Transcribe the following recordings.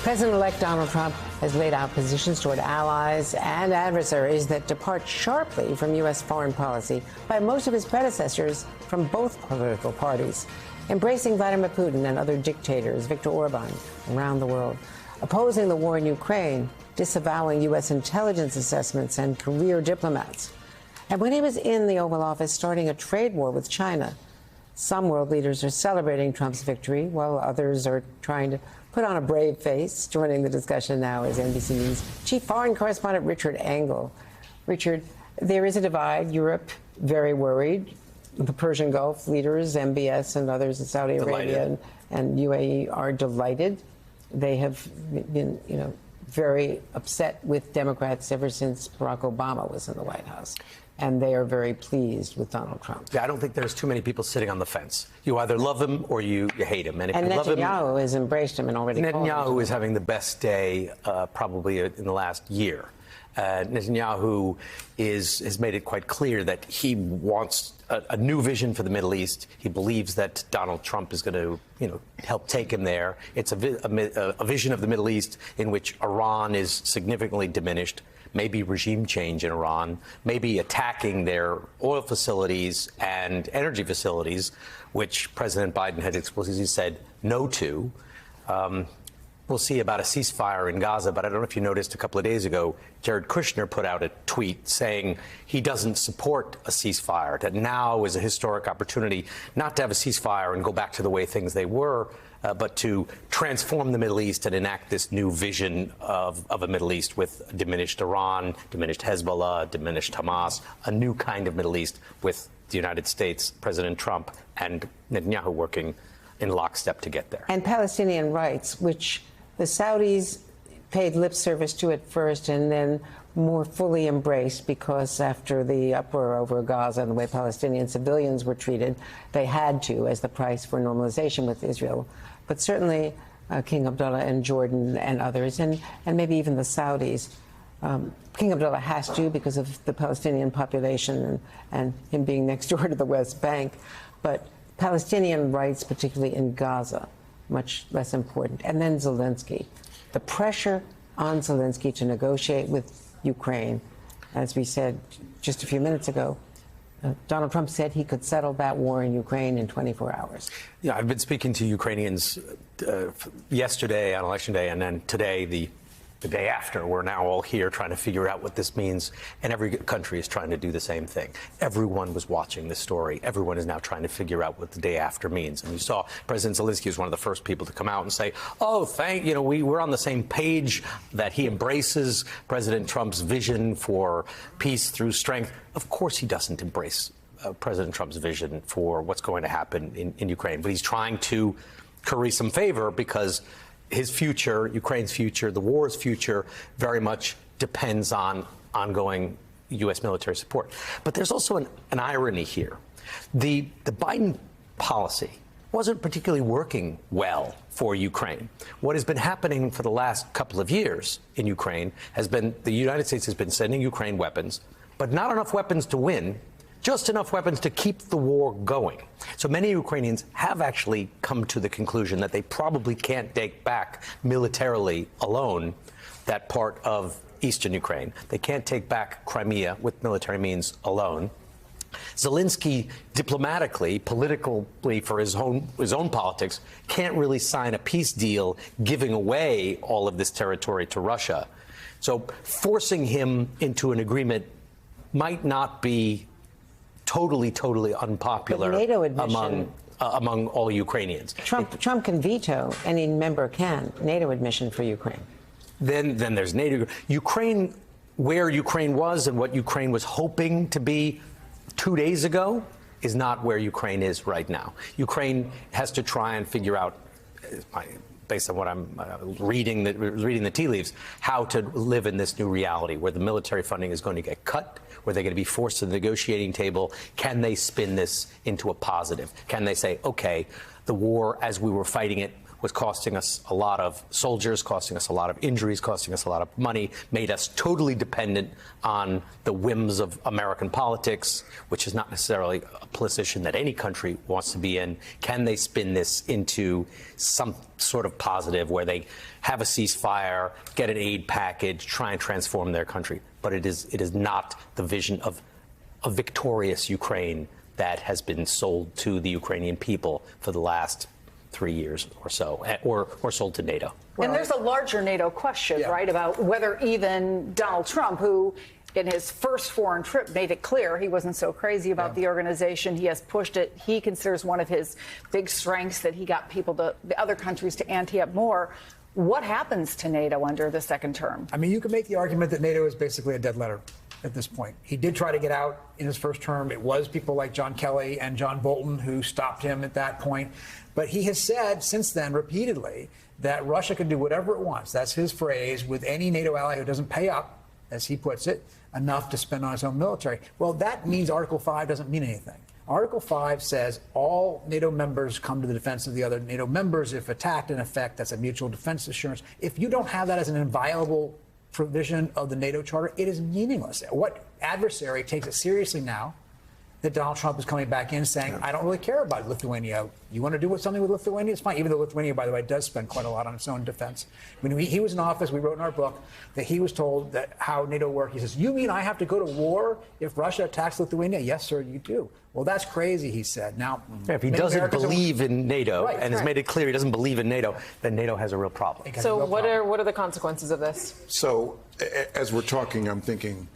President-elect Donald Trump has laid out positions toward allies and adversaries that depart sharply from U.S. foreign policy by most of his predecessors from both political parties, embracing Vladimir Putin and other dictators, Viktor Orban, around the world, opposing the war in Ukraine, disavowing U.S. intelligence assessments and career diplomats. And when he was in the Oval Office starting a trade war with China, some world leaders are celebrating Trump's victory, while others are trying to put on a brave face. Joining the discussion now is NBC News chief foreign correspondent Richard Engel. Richard, there is a divide. Europe very worried. The Persian Gulf leaders, MBS and others in Saudi Arabia and UAE are delighted. They have been, very upset with Democrats ever since Barack Obama was in the White House. And they are very pleased with Donald Trump. Yeah, I don't think there's too many people sitting on the fence. You either love him or you hate him. And if you love him, Netanyahu has embraced him and already Netanyahu is having the best day probably in the last year. Netanyahu has made it quite clear that he wants a new vision for the Middle East. He believes that Donald Trump is going to, help take him there. It's a vision of the Middle East in which Iran is significantly diminished, maybe regime change in Iran, maybe attacking their oil facilities and energy facilities, which President Biden had explicitly said no to. We'll see about a ceasefire in Gaza, but I don't know if you noticed a couple of days ago, Jared Kushner put out a tweet saying he doesn't support a ceasefire, that now is a historic opportunity not to have a ceasefire and go back to the way they were, but to transform the Middle East and enact this new vision of a Middle East with diminished Iran, diminished Hezbollah, diminished Hamas, a new kind of Middle East with the United States, President Trump, and Netanyahu working in lockstep to get there. And Palestinian rights, which the Saudis paid lip service to at first and then more fully embraced, because after the uproar over Gaza and the way Palestinian civilians were treated, they had to, as the price for normalization with Israel. But certainly King Abdullah and Jordan and others, and maybe even the Saudis. King Abdullah has to because of the Palestinian population and him being next door to the West Bank. But Palestinian rights, particularly in Gaza, much less important. And then Zelensky. The pressure on Zelensky to negotiate with Ukraine, as we said just a few minutes ago, Donald Trump said he could settle that war in Ukraine in 24 hours. Yeah, I've been speaking to Ukrainians yesterday on Election Day, and then today, the day after. We're now all here trying to figure out what this means, and every country is trying to do the same thing. Everyone was watching this story. Everyone is now trying to figure out what the day after means. And you saw President Zelensky was one of the first people to come out and say, we're on the same page, that he embraces President Trump's vision for peace through strength. Of course he doesn't embrace President Trump's vision for what's going to happen in Ukraine, but he's trying to curry some favor because his future, Ukraine's future, the war's future, very much depends on ongoing U.S. military support. But there's also an irony here. The Biden policy wasn't particularly working well for Ukraine. What has been happening for the last couple of years in Ukraine has been the United States has been sending Ukraine weapons, but not enough weapons to win, just enough weapons to keep the war going. So many Ukrainians have actually come to the conclusion that they probably can't take back militarily alone that part of eastern Ukraine. They can't take back Crimea with military means alone. Zelensky, diplomatically, politically, for his own politics, can't really sign a peace deal giving away all of this territory to Russia. So forcing him into an agreement might not be totally unpopular among all Ukrainians. Trump can veto, any member can, NATO admission for Ukraine. Then there's NATO. Ukraine, where Ukraine was and what Ukraine was hoping to be 2 days ago, is not where Ukraine is right now. Ukraine has to try and figure out, based on what I'm reading the tea leaves, how to live in this new reality where the military funding is going to get cut, where they're going to be forced to the negotiating table. Can they spin this into a positive? Can they say, okay, the war as we were fighting it was costing us a lot of soldiers, costing us a lot of injuries, costing us a lot of money, made us totally dependent on the whims of American politics, which is not necessarily a position that any country wants to be in. Can they spin this into some sort of positive where they have a ceasefire, get an aid package, try and transform their country? But it is not the vision of a victorious Ukraine that has been sold to the Ukrainian people for the last 3 years or so, or sold to NATO. And there's a larger NATO question, right, about whether even Donald Trump, who in his first foreign trip made it clear he wasn't so crazy about the organization. He has pushed it. He considers one of his big strengths that he got the other countries to ante up more. What happens to NATO under the second term? I mean, you can make the argument that NATO is basically a dead letter at this point. He did try to get out in his first term. It was people like John Kelly and John Bolton who stopped him at that point. But he has said since then repeatedly that Russia can do whatever it wants. That's his phrase, with any NATO ally who doesn't pay up, as he puts it, enough to spend on its own military. Well, that means Article 5 doesn't mean anything. Article 5 says all NATO members come to the defense of the other NATO members if attacked. In effect, that's a mutual defense assurance. If you don't have that as an inviolable provision of the NATO Charter, it is meaningless. What adversary takes it seriously now that Donald Trump is coming back in saying, I don't really care about Lithuania. You want to do something with Lithuania? It's fine. Even though Lithuania, by the way, does spend quite a lot on its own defense. When he was in office, we wrote in our book that he was told that how NATO worked. He says, you mean I have to go to war if Russia attacks Lithuania? Yes, sir, you do. Well, that's crazy, he said. Now, if he doesn't believe in NATO and has made it clear he doesn't believe in NATO, then NATO has a real problem. So what are the consequences of this? So as we're talking, I'm thinking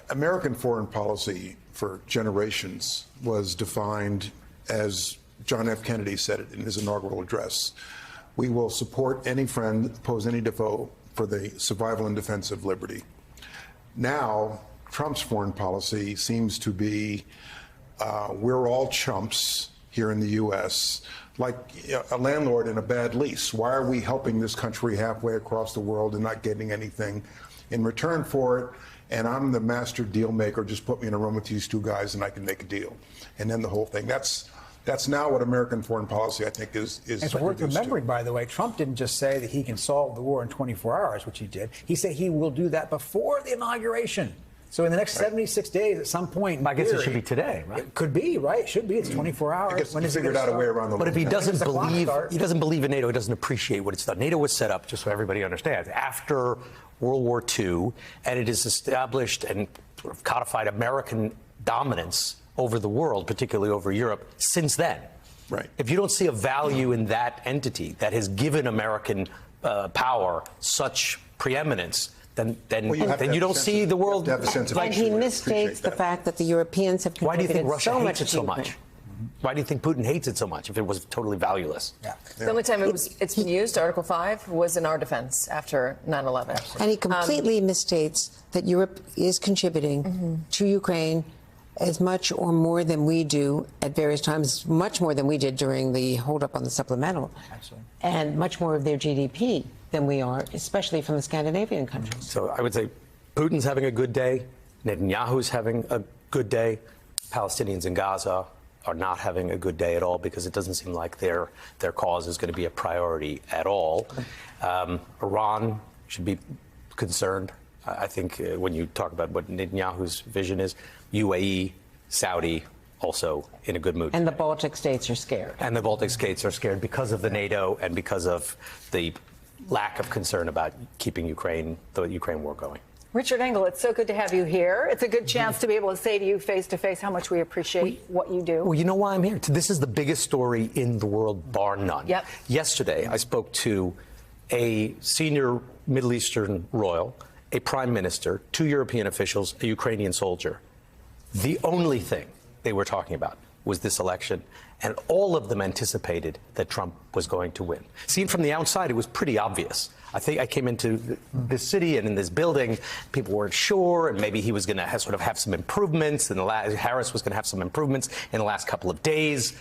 American foreign policy for generations was defined as John F. Kennedy said it in his inaugural address. We will support any friend, oppose any foe for the survival and defense of liberty. Now, Trump's foreign policy seems to be we're all chumps here in the U.S., like a landlord in a bad lease. Why are we helping this country halfway across the world and not getting anything in return for it? And I'm the master deal maker. Just put me in a room with these two guys and I can make a deal. And then the whole thing. That's now what American foreign policy, I think, is. It's worth remembering, by the way, Trump didn't just say that he can solve the war in 24 hours, which he did. He said he will do that before the inauguration. So in the next 76 days, at some point, I guess it should be today, right? It could be, right? It should be. It's 24 hours. I guess he figured out a way around the. But if he doesn't believe in NATO, he doesn't appreciate what it's done. NATO was set up, just so everybody understands, after World War II, and it has established and sort of codified American dominance over the world, particularly over Europe, since then. Right. If you don't see a value in that entity that has given American power such preeminence, then you don't see the world. And he misstates the fact that the Europeans have Why do you think contributed Russia so hates much it so much? Why do you think Putin hates it so much if it was totally valueless? Yeah. The only time it's been used, Article 5, was in our defense after 9/11. And he completely misstates that Europe is contributing to Ukraine as much or more than we do at various times, much more than we did during the holdup on the supplemental. Absolutely. And much more of their GDP than we are, especially from the Scandinavian countries. So I would say Putin's having a good day. Netanyahu's having a good day. Palestinians in Gaza are not having a good day at all because it doesn't seem like their cause is going to be a priority at all. Iran should be concerned. I think when you talk about what Netanyahu's vision is, UAE, Saudi, also in a good mood. And the Baltic states are scared. And the Baltic states are scared because of the NATO and because of the lack of concern about keeping the Ukraine war going. Richard Engel, it's so good to have you here. It's a good chance to be able to say to you face to face how much we appreciate what you do. Well, you know why I'm here? This is the biggest story in the world, bar none. Yep. Yesterday, I spoke to a senior Middle Eastern royal, a prime minister, 2 European officials, a Ukrainian soldier. The only thing they were talking about was this election, and all of them anticipated that Trump was going to win. Seen from the outside, it was pretty obvious. I think I came into this city and in this building, people weren't sure, and maybe he was going to have some improvements, and Harris was going to have some improvements in the last couple of days.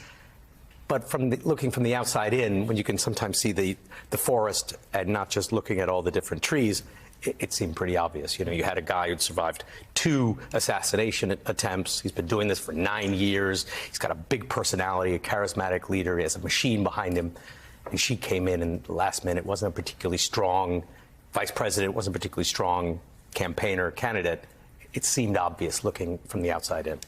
But looking from the outside in, when you can sometimes see the forest and not just looking at all the different trees, it seemed pretty obvious. You know, you had a guy who'd survived 2 assassination attempts. He's been doing this for 9 years. He's got a big personality, a charismatic leader. He has a machine behind him. and she came in the last minute, wasn't a particularly strong vice president, wasn't a particularly strong campaigner candidate. It seemed obvious looking from the outside in.